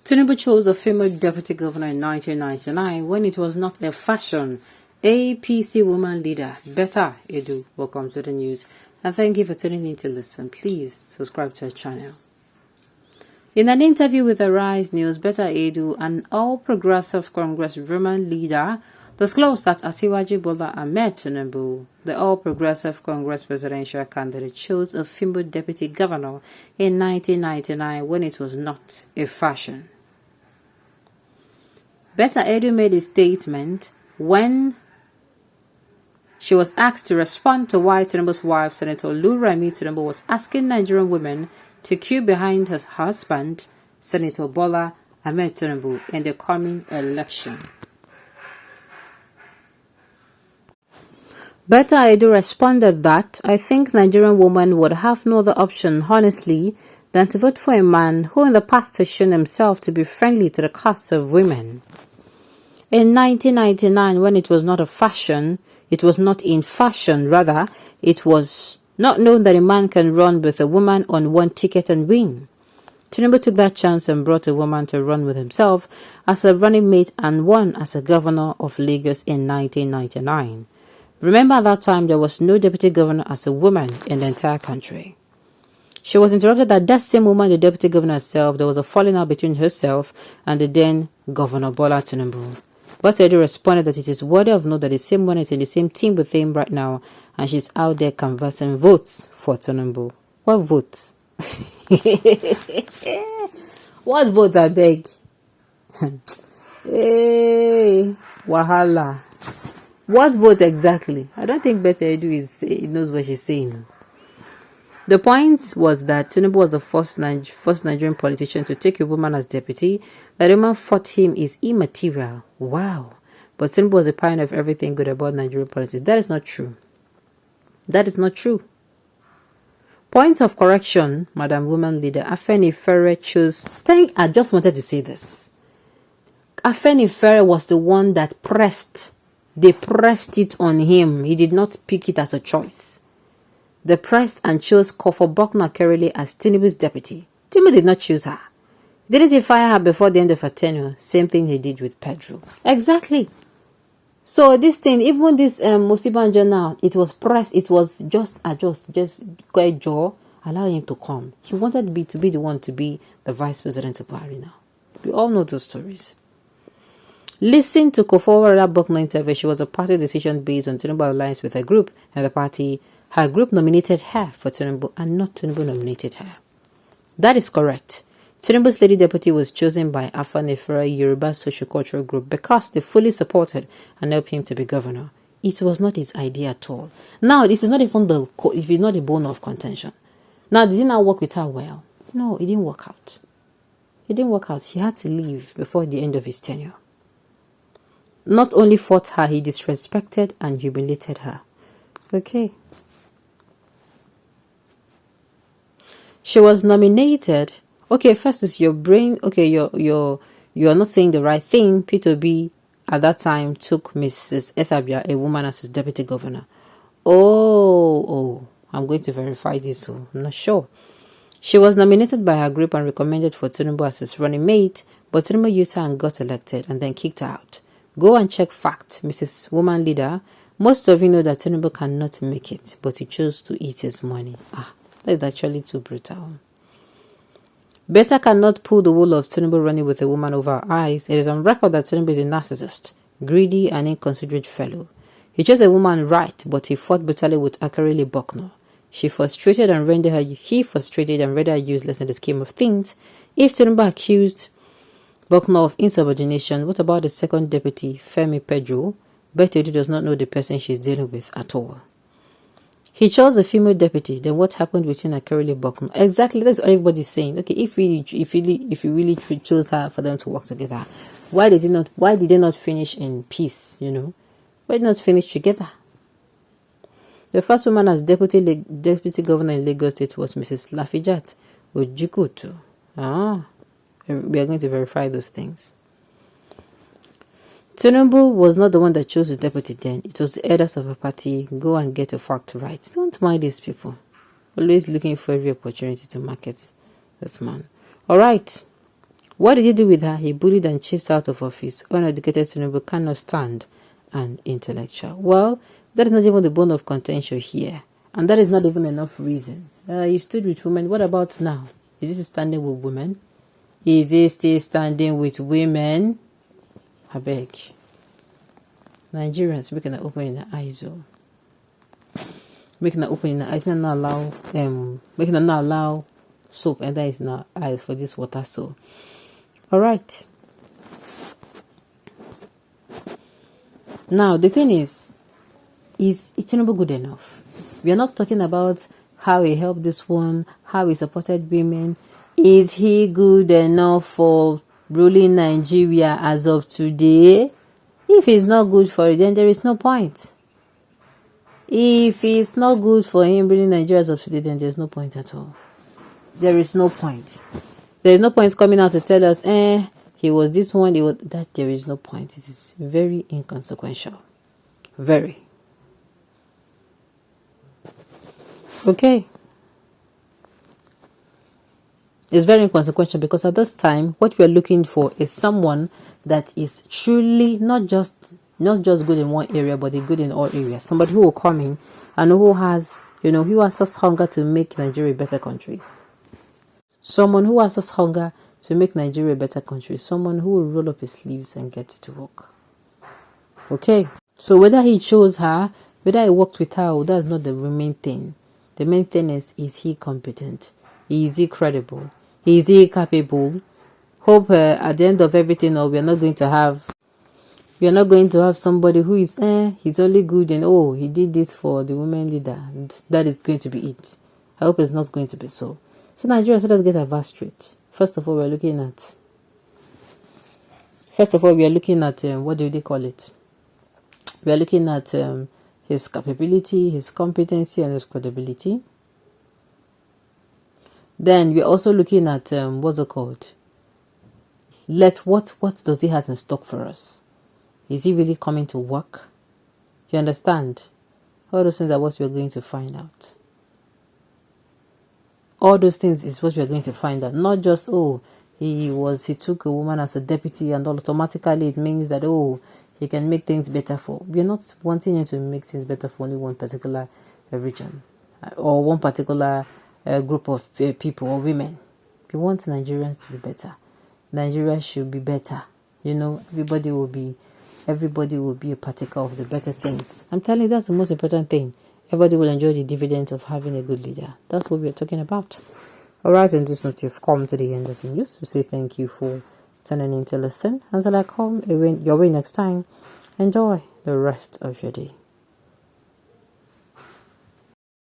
Tinubu chose a female deputy governor in 1999 when it was not a fashion. APC woman leader, Betta Edu, welcome to the news, and thank you for tuning in to listen. Please subscribe to our channel. In an interview with Arise News, Betta Edu, an all-progressive Congress woman leader, disclosed that Asiwaju Bola Ahmed Tinubu, the all-progressive Congress presidential candidate, chose a female deputy governor in 1999 when it was not a fashion. Betta Edu made a statement when she was asked to respond to why Tinubu's wife, Senator Oluremi Tinubu, was asking Nigerian women to queue behind her husband, Senator Bola Ahmed Tinubu, in the coming election. Betta Edu responded that, "I think Nigerian women would have no other option, honestly, than to vote for a man who in the past has shown himself to be friendly to the cause of women." In 1999, when it was not a fashion, it was not in fashion, rather, it was not known that a man can run with a woman on one ticket and win. Tinubu took that chance and brought a woman to run with himself as a running mate and won as a governor of Lagos in 1999. Remember, at that time, there was no deputy governor as a woman in the entire country. She was interrupted that same woman, the deputy governor herself, there was a falling out between herself and the then Governor Bola Tinubu. But Edu responded that it is worthy of note that the same one is in the same team with him right now, and she's out there canvassing votes for Tinubu. What votes? What votes, I beg? Hey, wahala. What vote exactly? I don't think Betta Edu knows what she's saying. The point was that Tinubu was the first Nigerian politician to take a woman as deputy. That a woman fought him is immaterial. Wow. But Tinubu was a pioneer of everything good about Nigerian politics. That is not true. That is not true. Point of correction, Madam Woman Leader. Afenifere chose... I just wanted to say this. Afenifere was the one that pressed. They pressed it on him. He did not pick it as a choice. They pressed and chose Kofo Bokna Kerele as Tinubu's deputy. Tinubu did not choose her. Didn't he fire her before the end of her tenure? Same thing he did with Pedro. Exactly. So this thing, even this Musibanjo now, it was pressed. It was just go a jaw, allow him to come. He wanted to be the one to be the vice president of Buhari now. We all know those stories. Listen to Kofo Bokna interview. She was a party decision based on Tinubu alliance with her group, and her group nominated her for Tinubu, and not Tinubu nominated her. That is correct. Tinubu's lady deputy was chosen by Afenifere Yoruba Social-Cultural Group because they fully supported and helped him to be governor. It was not his idea at all. Now, this is not even if it's not a bone of contention. Now, did he not work with her well? No, it didn't work out. It didn't work out. He had to leave before the end of his tenure. Not only fought her, he disrespected and humiliated her. Okay. She was nominated. Okay, first is your brain. Okay, you're not saying the right thing. P2B at that time took Mrs. Ethabia, a woman, as his deputy governor. Oh, I'm going to verify this. So I'm not sure. She was nominated by her group and recommended for Tinubu as his running mate, but Tinubu used her and got elected and then kicked her out. Go and check fact, Mrs. Woman Leader. Most of you know that Tinubu cannot make it, but he chose to eat his money. That is actually too brutal. Betta cannot pull the wool of Tinubu running with a woman over her eyes. It is on record that Tinubu is a narcissist, greedy and inconsiderate fellow. He chose a woman right, but he fought brutally with Akerele Bokno. He frustrated and rendered her useless in the scheme of things. If Tinubu accused Bokno of insubordination, what about the second deputy, Femi Pedro? Betta Edu does not know the person she's dealing with at all. He chose a female deputy. Then what happened between Akerele Bokno? Exactly, that's what everybody's saying. Okay, if you really chose her for them to work together, why did they not finish in peace? Why did they not finish together? The first woman as deputy governor in Lagos State was Mrs. Lafijat Ojikutu. We are going to verify those things. Tinubu was not the one that chose the deputy then. It was the elders of a party. Go and get a fact right. Don't mind these people. Always looking for every opportunity to market this man. All right. What did he do with her? He bullied and chased out of office. Uneducated Tinubu cannot stand an intellectual. Well, that is not even the bone of contention here. And that is not even enough reason. You stood with women. What about now? Is he standing with women? Is he still standing with women? I beg. Nigerians making an open in the eyes. Making an open in the eyes. Making not allow soap enter his eyes for this water. So, all right. Now the thing is Tinubu good enough? We are not talking about how he helped this one, how he supported women. Is he good enough for ruling Nigeria as of today? If he's not good for it, then there is no point. If it's not good for him ruling Nigeria as of today, then there's no point at all. There is no point. There is no point coming out to tell us, he was this one, that. There is no point. It is very inconsequential. Very. Okay. It's very inconsequential because at this time, what we are looking for is someone that is truly not just good in one area, but good in all areas. Somebody who will come in and who has, who has this hunger to make Nigeria a better country. Someone who has this hunger to make Nigeria a better country. Someone who will roll up his sleeves and get to work. Okay. So whether he chose her, whether he worked with her, that's not the main thing. The main thing is he competent? Is he credible? Is he capable? Hope at the end of everything, we are not going to have somebody who is he's only good and he did this for the women leader, and that is going to be it. I hope it's not going to be so. So Nigeria, let us get our verse straight. First of all, we are looking at what do they call it? We are looking at his capability, his competency, and his credibility. Then we're also looking at what's it called? What does he have in stock for us? Is he really coming to work? You understand? All those things are what we're going to find out. All those things is what we're going to find out. Not just he took a woman as a deputy and automatically it means that he can make things better for. We're not wanting him to make things better for only one particular region or one particular group of people or women. We want Nigerians to be better. Nigeria should be better. Everybody will be a partaker of the better things. I'm telling you, that's the most important thing. Everybody will enjoy the dividends of having a good leader. That's what we're talking about. Alright, on this note, you've come to the end of the news. We say thank you for turning in to listen. Until I come your way next time, enjoy the rest of your day.